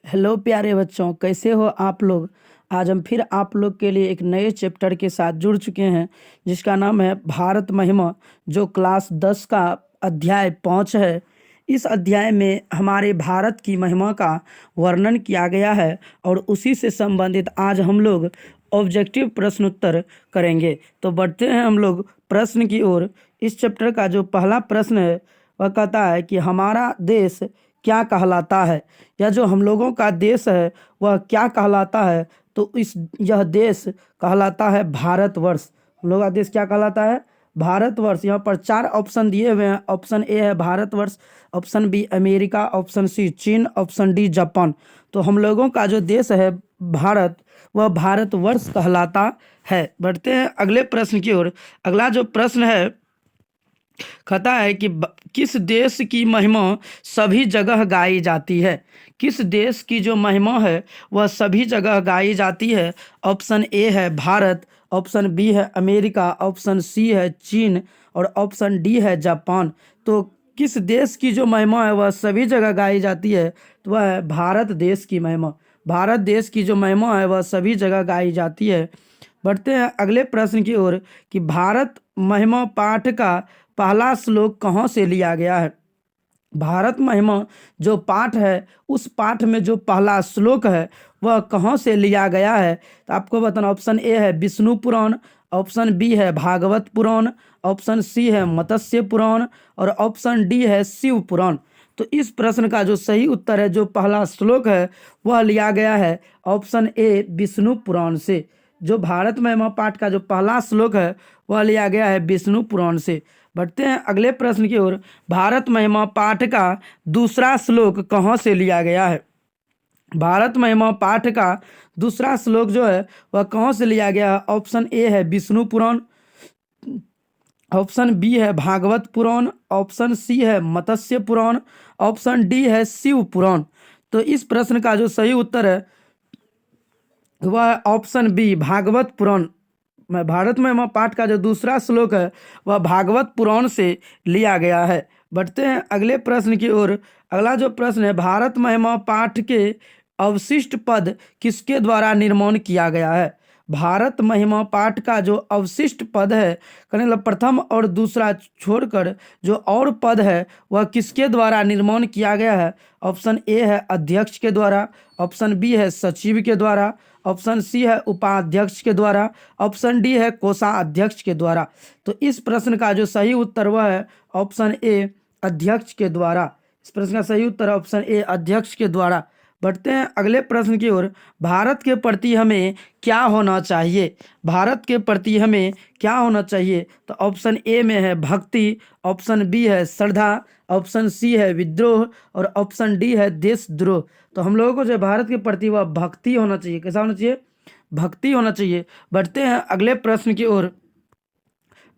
Hello प्यारे बच्चों, कैसे हो आप लोग। आज हम फिर आप लोग के लिए एक नए चैप्टर के साथ जुड़ चुके हैं जिसका नाम है भारत महिमा, जो क्लास 10 का अध्याय 5 है। इस अध्याय में हमारे भारत की महिमा का वर्णन किया गया है और उसी से संबंधित आज हम लोग ऑब्जेक्टिव प्रश्न उत्तर करेंगे। तो बढ़ते हैं हम लोग प्रश्न की ओर। इस चैप्टर का जो पहला प्रश्न है वह कहता है कि हमारा देश क्या कहलाता है, या जो हम लोगों का देश है वह क्या कहलाता है। तो यह देश कहलाता है भारतवर्ष। हम लोग का देश क्या कहलाता है? भारतवर्ष। यहाँ पर 4 ऑप्शन दिए हुए हैं। ऑप्शन ए है Bharatvarsh, option B America, option C चीन, ऑप्शन डी जापान। तो हम लोगों का जो देश है भारत, वह भारतवर्ष कहलाता है। बढ़ते हैं अगले प्रश्न की ओर। अगला जो प्रश्न है कहता है कि किस देश की महिमा सभी जगह गाई जाती है। किस देश की जो महिमा है वह सभी जगह गाई जाती है। ऑप्शन ए है भारत, ऑप्शन बी है अमेरिका, ऑप्शन सी है चीन और ऑप्शन डी है जापान। तो किस देश की जो महिमा है वह सभी जगह गाई जाती है, तो वह है भारत देश की महिमा। भारत देश की जो महिमा है वह सभी जगह गाई जाती है। बढ़ते हैं अगले प्रश्न की ओर कि भारत महिमा पाठ का पहला श्लोक कहाँ से लिया गया है। भारत महिमा जो पाठ है उस पाठ में जो पहला श्लोक है वह कहाँ से लिया गया है। तो आपको बताना। ऑप्शन ए है विष्णु पुराण, ऑप्शन बी है भागवत पुराण, ऑप्शन सी है मत्स्य पुराण और ऑप्शन डी है शिव पुराण। तो इस प्रश्न का जो सही उत्तर है, जो पहला श्लोक है वह लिया गया है ऑप्शन ए विष्णु पुराण से। जो भारत महिमा पाठ का जो पहला श्लोक है वह लिया गया है विष्णु पुराण से। बढ़ते हैं अगले प्रश्न की ओर। भारत महिमा पाठ का दूसरा श्लोक कहाँ से लिया गया है। भारत महिमा पाठ का दूसरा श्लोक जो है वह कहाँ से लिया गया है। ऑप्शन ए है विष्णु पुराण, ऑप्शन बी है भागवत पुराण, ऑप्शन सी है मत्स्य पुराण, ऑप्शन डी है शिव पुराण। तो इस प्रश्न का जो सही उत्तर है वह ऑप्शन बी भागवत पुराण। भारत महिमा पाठ का जो दूसरा श्लोक है वह भागवत पुराण से लिया गया है। बढ़ते हैं अगले प्रश्न की ओर। अगला जो प्रश्न है, भारत महिमा पाठ के अवशिष्ट पद किसके द्वारा निर्माण किया गया है। भारत महिमा पाठ का जो अवशिष्ट पद है, कहने मतलब प्रथम और दूसरा छोड़कर जो और पद है वह किसके द्वारा निर्माण किया गया है। ऑप्शन ए है अध्यक्ष के द्वारा, ऑप्शन बी है सचिव के द्वारा, ऑप्शन सी है उपाध्यक्ष के द्वारा, ऑप्शन डी है कोषाध्यक्ष के द्वारा। तो इस प्रश्न का जो सही उत्तर वह है ऑप्शन ए अध्यक्ष के द्वारा। इस प्रश्न का सही उत्तर ऑप्शन ए अध्यक्ष के द्वारा। बढ़ते हैं अगले प्रश्न की ओर। भारत के प्रति हमें क्या होना चाहिए। भारत के प्रति हमें क्या होना चाहिए। तो ऑप्शन ए में है भक्ति, ऑप्शन बी है श्रद्धा, ऑप्शन सी है विद्रोह और ऑप्शन डी है देशद्रोह। तो हम लोगों को जो भारत के प्रति वह भक्ति होना चाहिए। कैसा होना चाहिए? भक्ति होना चाहिए। बढ़ते हैं अगले प्रश्न की ओर।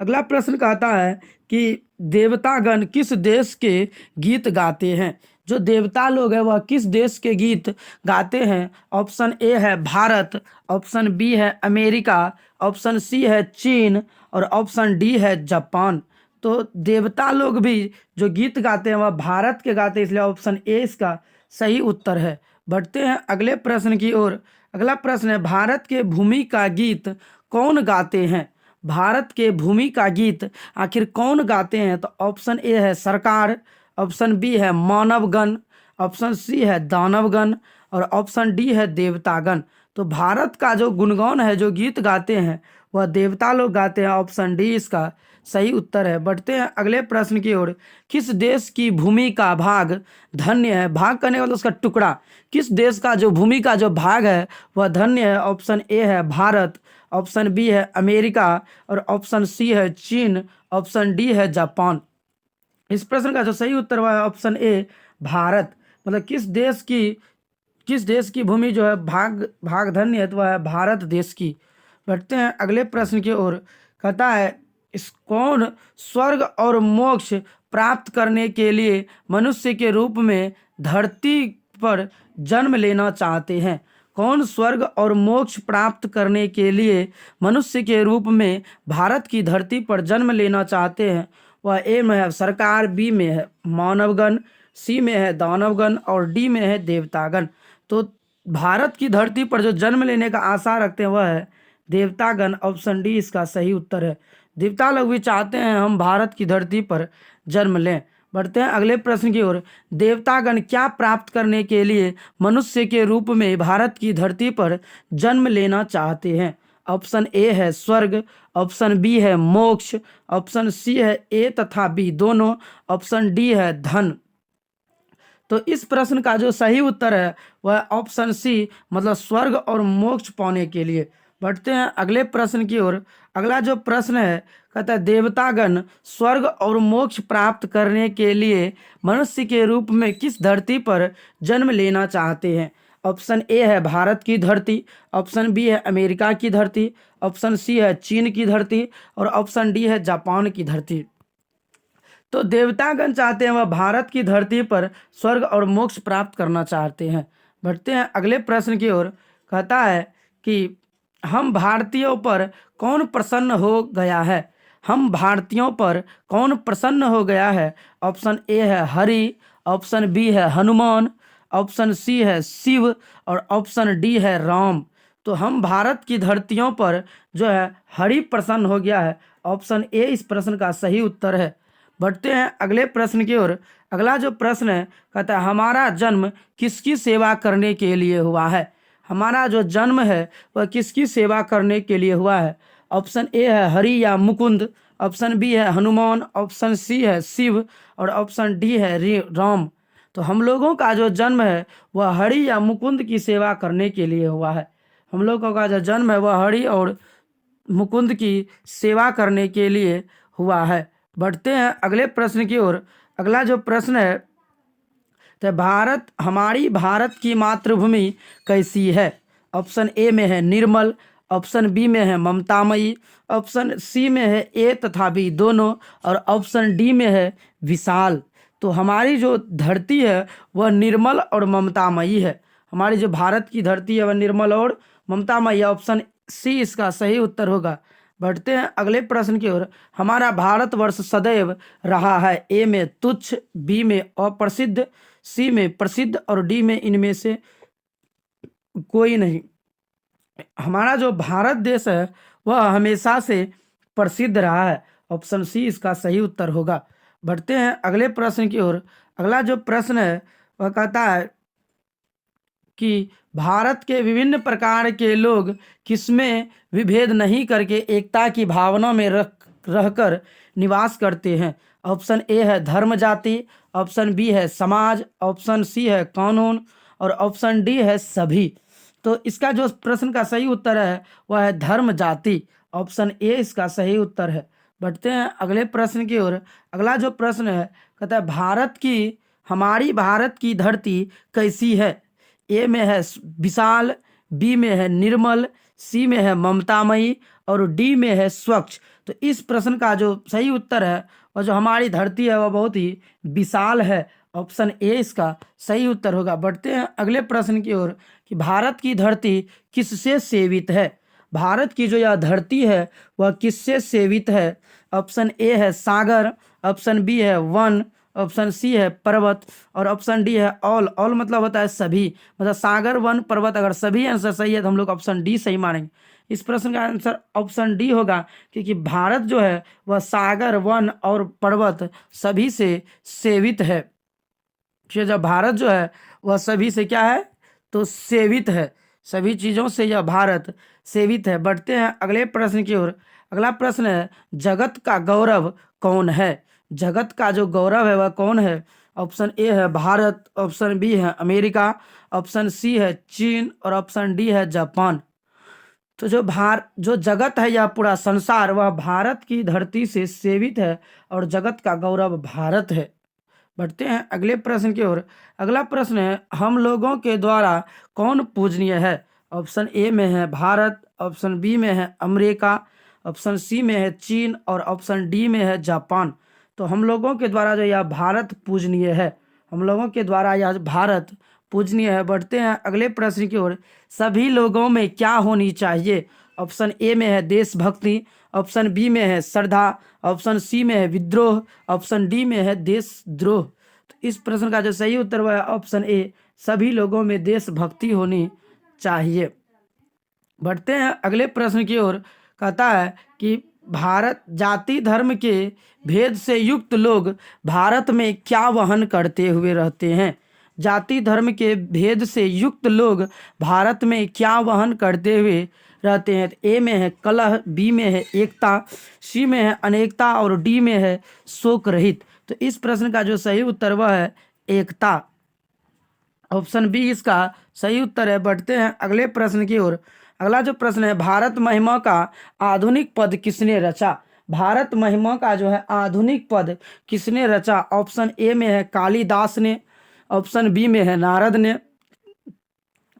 अगला प्रश्न कहता है कि देवतागण किस देश के गीत गाते हैं। जो देवता लोग हैं वह किस देश के गीत गाते हैं। ऑप्शन ए है भारत, ऑप्शन बी है अमेरिका, ऑप्शन सी है चीन और ऑप्शन डी है जापान। तो देवता लोग भी जो गीत गाते हैं वह भारत के गाते हैं, इसलिए ऑप्शन ए इसका सही उत्तर है। बढ़ते हैं अगले प्रश्न की ओर। अगला प्रश्न है, भारत के भूमि का गीत कौन गाते हैं। भारत के भूमि का गीत आखिर कौन गाते हैं। तो ऑप्शन ए है सरकार, ऑप्शन बी है मानवगण, ऑप्शन सी है दानवगण और ऑप्शन डी है देवतागण। तो भारत का जो गुणगान है, जो गीत गाते हैं वह देवता लोग गाते हैं। ऑप्शन डी इसका सही उत्तर है। बढ़ते हैं अगले प्रश्न की ओर। किस देश की भूमि का भाग धन्य है। भाग करने वाला उसका टुकड़ा। किस देश का जो भूमि का जो भाग है वह धन्य है। ऑप्शन ए है भारत, ऑप्शन बी है अमेरिका और ऑप्शन सी है चीन, ऑप्शन डी है जापान। इस प्रश्न का जो सही उत्तर हुआ है ऑप्शन ए भारत। मतलब किस देश की भूमि जो है भाग धन्य है, तो वह है भारत देश की। बढ़ते हैं अगले प्रश्न की ओर। कहता है इस कौन स्वर्ग और मोक्ष प्राप्त करने के लिए मनुष्य के रूप में धरती पर जन्म लेना चाहते हैं। कौन स्वर्ग और मोक्ष प्राप्त करने के लिए मनुष्य के रूप में भारत की धरती पर जन्म लेना चाहते हैं। वह ए में है सरकार, बी में है मानवगण, सी में है दानवगण और डी में है देवतागण। तो भारत की धरती पर जो जन्म लेने का आशा रखते हैं वह है देवतागण। ऑप्शन डी इसका सही उत्तर है। देवता लोग भी चाहते हैं हम भारत की धरती पर जन्म लें। बढ़ते हैं अगले प्रश्न की ओर। देवतागण क्या प्राप्त करने के लिए मनुष्य के रूप में भारत की धरती पर जन्म लेना चाहते हैं? ऑप्शन ए है स्वर्ग, ऑप्शन बी है मोक्ष, ऑप्शन सी है ए तथा बी दोनों, ऑप्शन डी है धन। तो इस प्रश्न का जो सही उत्तर है वह ऑप्शन सी, मतलब स्वर्ग और मोक्ष पाने के लिए। बढ़ते हैं अगले प्रश्न की ओर। अगला जो प्रश्न है कहता है देवतागण स्वर्ग और मोक्ष प्राप्त करने के लिए मनुष्य के रूप में किस धरती पर जन्म लेना चाहते हैं? ऑप्शन ए है भारत की धरती, ऑप्शन बी है अमेरिका की धरती, ऑप्शन सी है चीन की धरती और ऑप्शन डी है जापान की धरती। तो देवतागण चाहते हैं वह भारत की धरती पर स्वर्ग और मोक्ष प्राप्त करना चाहते हैं। बढ़ते हैं अगले प्रश्न की ओर। कहता है कि हम भारतीयों पर कौन प्रसन्न हो गया है? हम भारतीयों पर कौन प्रसन्न हो गया है? ऑप्शन ए है हरि, ऑप्शन बी है हनुमान, ऑप्शन सी है शिव और ऑप्शन डी है राम। तो हम भारत की धरतियों पर जो है हरि प्रसन्न हो गया है। ऑप्शन ए इस प्रश्न का सही उत्तर है। बढ़ते हैं अगले प्रश्न की ओर। अगला जो प्रश्न है कहता है हमारा जन्म किसकी सेवा करने के लिए हुआ है? हमारा जो जन्म है वह किसकी सेवा करने के लिए हुआ है? ऑप्शन ए है हरि या मुकुंद, ऑप्शन बी है हनुमान, ऑप्शन सी है शिव और ऑप्शन डी है राम। तो हम लोगों का जो जन्म है वह हरि या मुकुंद की सेवा करने के लिए हुआ है। हम लोगों का जो जन्म है वह हरि और मुकुंद की सेवा करने के लिए हुआ है। बढ़ते हैं अगले प्रश्न की ओर। अगला जो प्रश्न है तो हमारी भारत की मातृभूमि कैसी है? ऑप्शन ए में है निर्मल, ऑप्शन बी में है ममतामयी, ऑप्शन सी में है ए तथा बी दोनों और ऑप्शन डी में है विशाल। तो हमारी जो धरती है वह निर्मल और ममतामयी है। हमारी जो भारत की धरती है वह निर्मल और ममतामयी। ऑप्शन सी इसका सही उत्तर होगा। बढ़ते हैं अगले प्रश्न की ओर। हमारा भारतवर्ष सदैव रहा है ए में तुच्छ, बी में अप्रसिद्ध, सी में प्रसिद्ध और डी में इनमें से कोई नहीं। हमारा जो भारत देश है वह हमेशा से प्रसिद्ध रहा है। ऑप्शन सी इसका सही उत्तर होगा। बढ़ते हैं अगले प्रश्न की ओर। अगला जो प्रश्न है वह कहता है कि भारत के विभिन्न प्रकार के लोग किसमें विभेद नहीं करके एकता की भावना में रहकर निवास करते हैं? ऑप्शन ए है धर्म जाति, ऑप्शन बी है समाज, ऑप्शन सी है कानून और ऑप्शन डी है सभी। तो इसका जो प्रश्न का सही उत्तर है वह है धर्म जाति। ऑप्शन ए इसका सही उत्तर है। बढ़ते हैं अगले प्रश्न की ओर। अगला जो प्रश्न है कहता है हमारी भारत की धरती कैसी है? ए में है विशाल, बी में है निर्मल, सी में है ममतामयी और डी में है स्वच्छ। तो इस प्रश्न का जो सही उत्तर है और जो हमारी धरती है वह बहुत ही विशाल है। ऑप्शन ए इसका सही उत्तर होगा। बढ़ते हैं अगले प्रश्न की ओर कि भारत की धरती किससे सेवित है? भारत की जो यह धरती है वह किससे सेवित है? ऑप्शन ए है सागर, ऑप्शन बी है वन, ऑप्शन सी है पर्वत और ऑप्शन डी है ऑल मतलब होता है सभी। मतलब सागर वन पर्वत, अगर सभी आंसर सही है तो हम लोग ऑप्शन डी सही मानेंगे। इस प्रश्न का आंसर ऑप्शन डी होगा क्योंकि भारत जो है वह सागर वन और पर्वत सभी से सेवित है। जब भारत जो है वह सभी से क्या है तो सेवित है, सभी चीज़ों से यह भारत सेवित है। बढ़ते हैं अगले प्रश्न की ओर। अगला प्रश्न है जगत का गौरव कौन है? जगत का जो गौरव है वह कौन है? ऑप्शन ए है भारत, ऑप्शन बी है अमेरिका, ऑप्शन सी है चीन और ऑप्शन डी है जापान। तो जो जगत है या पूरा संसार वह भारत की धरती से सेवित है और जगत का गौरव भारत है। बढ़ते हैं अगले प्रश्न की ओर। अगला प्रश्न है हम लोगों के द्वारा कौन पूजनीय है? ऑप्शन ए में है भारत, ऑप्शन बी में है अमेरिका, ऑप्शन सी में है चीन और ऑप्शन डी में है जापान। तो हम लोगों के द्वारा जो यह भारत पूजनीय है, हम लोगों के द्वारा यह भारत पूजनीय है। बढ़ते हैं अगले प्रश्न की ओर। सभी लोगों में क्या होनी चाहिए? ऑप्शन ए में है देशभक्ति, ऑप्शन बी में है श्रद्धा, ऑप्शन सी में है विद्रोह, ऑप्शन डी में है देशद्रोह। तो इस प्रश्न का जो सही उत्तर वह है ऑप्शन ए, सभी लोगों में देशभक्ति होनी चाहिए। बढ़ते हैं अगले प्रश्न की ओर। कहता है कि भारत जाति धर्म के भेद से युक्त लोग भारत में क्या वहन करते हुए रहते हैं। जाति धर्म के भेद से युक्त लोग भारत में क्या वहन करते हुए रहते हैं। ए में है कलह, बी में है एकता, सी में है अनेकता और डी में है शोक रहित। तो इस प्रश्न का जो सही उत्तर वह है एकता। ऑप्शन बी इसका सही उत्तर है। बढ़ते हैं अगले प्रश्न की ओर। अगला जो प्रश्न है, भारत महिमा का आधुनिक पद किसने रचा। भारत महिमा का जो है आधुनिक पद किसने रचा। ऑप्शन ए में है कालिदास ने, ऑप्शन बी में है नारद ने,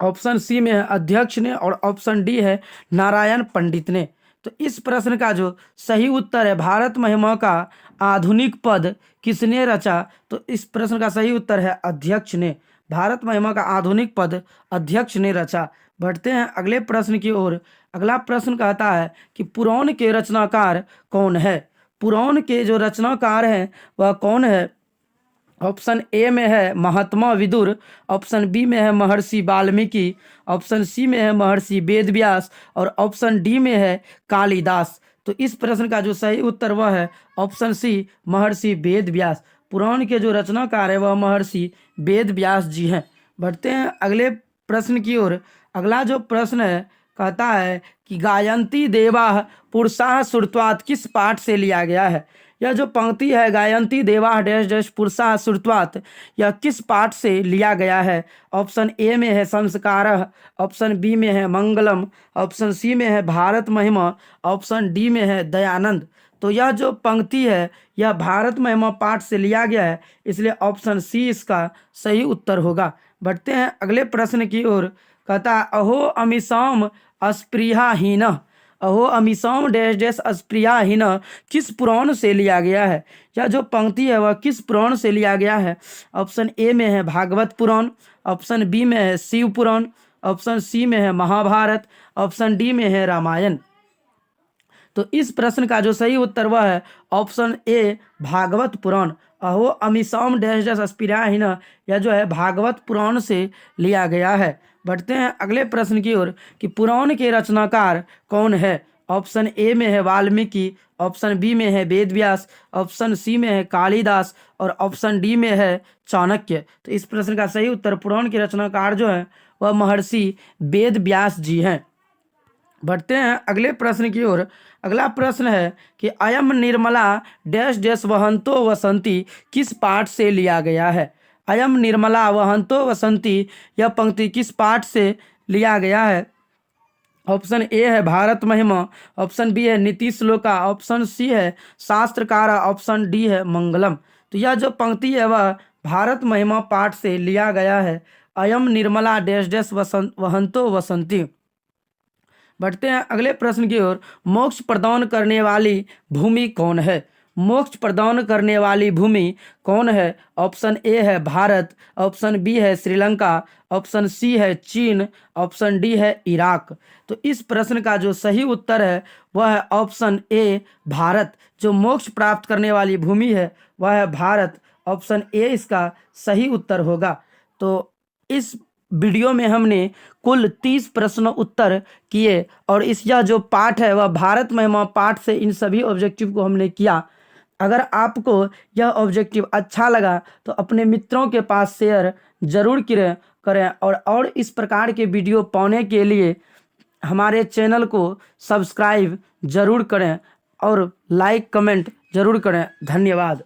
ऑप्शन सी में है अध्यक्ष ने और ऑप्शन डी है नारायण पंडित ने। तो इस प्रश्न का जो सही उत्तर है भारत महिमा का आधुनिक पद किसने रचा। तो इस प्रश्न का सही उत्तर है अध्यक्ष ने। भारत महिमा का आधुनिक पद अध्यक्ष ने रचा। बढ़ते हैं अगले प्रश्न की ओर। अगला प्रश्न कहता है कि पुराण के रचनाकार कौन है। पुराण के जो रचनाकार हैं वह कौन है। ऑप्शन ए में है महात्मा विदुर, ऑप्शन बी में है महर्षि वाल्मीकि, ऑप्शन सी में है महर्षि वेदव्यास और ऑप्शन डी में है कालिदास। तो इस प्रश्न का जो सही उत्तर वह है ऑप्शन सी, महर्षि वेदव्यास। पुराण के जो रचनाकार है वह महर्षि वेदव्यास जी हैं। बढ़ते हैं अगले प्रश्न की ओर। अगला जो प्रश्न है कहता है कि गायन्ति देवाः पुरुषाः श्रुत्वात् किस पाठ से लिया गया है। यह जो पंक्ति है गायन्ति देवाः डैश डैश पुरुषाः श्रुत्वात्, यह किस पाठ से लिया गया है। ऑप्शन ए में है संस्कारः, ऑप्शन बी में है मंगलम, ऑप्शन सी में है भारत महिमा, ऑप्शन डी में है दयानंद। तो यह जो पंक्ति है यह भारत महिमा पाठ से लिया गया है, इसलिए ऑप्शन सी इसका सही उत्तर होगा। बढ़ते हैं अगले प्रश्न की ओर। कहता है अहो अमीसाम अस्पृहाहीन, अहो अमीसाम डैश डैश अस्पृहाहीन किस पुराण से लिया गया है। यह जो पंक्ति है वह किस पुराण से लिया गया है। ऑप्शन ए में है भागवत पुराण, ऑप्शन बी में है शिव पुराण, ऑप्शन सी में है महाभारत, ऑप्शन डी में है रामायण। तो इस प्रश्न का जो सही उत्तर वह है ऑप्शन ए भागवत पुराण। अहो अमीसाम डैश डैश अस्पृहाहीन यह जो है भागवत पुराण से लिया गया है। बढ़ते हैं अगले प्रश्न की ओर कि पुराण के रचनाकार कौन है। ऑप्शन ए में है वाल्मीकि, ऑप्शन बी में है वेदव्यास, ऑप्शन सी में है कालिदास और ऑप्शन डी में है चाणक्य। तो इस प्रश्न का सही उत्तर पुराण के रचनाकार जो है वह महर्षि वेदव्यास जी हैं। बढ़ते हैं अगले प्रश्न की ओर। अगला प्रश्न है कि अयम निर्मला डैश डैश वहंतो वसंती किस पाठ से लिया गया है। अयम निर्मला वहंतो वसंती यह पंक्ति किस पाठ से लिया गया है। ऑप्शन ए है भारत महिमा, ऑप्शन बी है नीति श्लोका, ऑप्शन सी है शास्त्रकार, ऑप्शन डी है मंगलम। तो यह जो पंक्ति है वह भारत महिमा पाठ से लिया गया है। अयम निर्मला डैश डैश वहंतो वसंती। बढ़ते हैं अगले प्रश्न की ओर। मोक्ष प्रदान करने वाली भूमि कौन है। मोक्ष प्रदान करने वाली भूमि कौन है। ऑप्शन ए है भारत, ऑप्शन बी है श्रीलंका, ऑप्शन सी है चीन, ऑप्शन डी है इराक। तो इस प्रश्न का जो सही उत्तर है वह है ऑप्शन ए भारत। जो मोक्ष प्राप्त करने वाली भूमि है वह है भारत। ऑप्शन ए इसका सही उत्तर होगा। तो इस वीडियो में हमने कुल 30 प्रश्न उत्तर किए और इस यह जो पाठ है वह भारत महिमा पाठ से इन सभी ऑब्जेक्टिव को हमने किया। अगर आपको यह ऑब्जेक्टिव अच्छा लगा तो अपने मित्रों के पास शेयर जरूर करें और इस प्रकार के वीडियो पाने के लिए हमारे चैनल को सब्सक्राइब जरूर करें और लाइक कमेंट जरूर करें। धन्यवाद।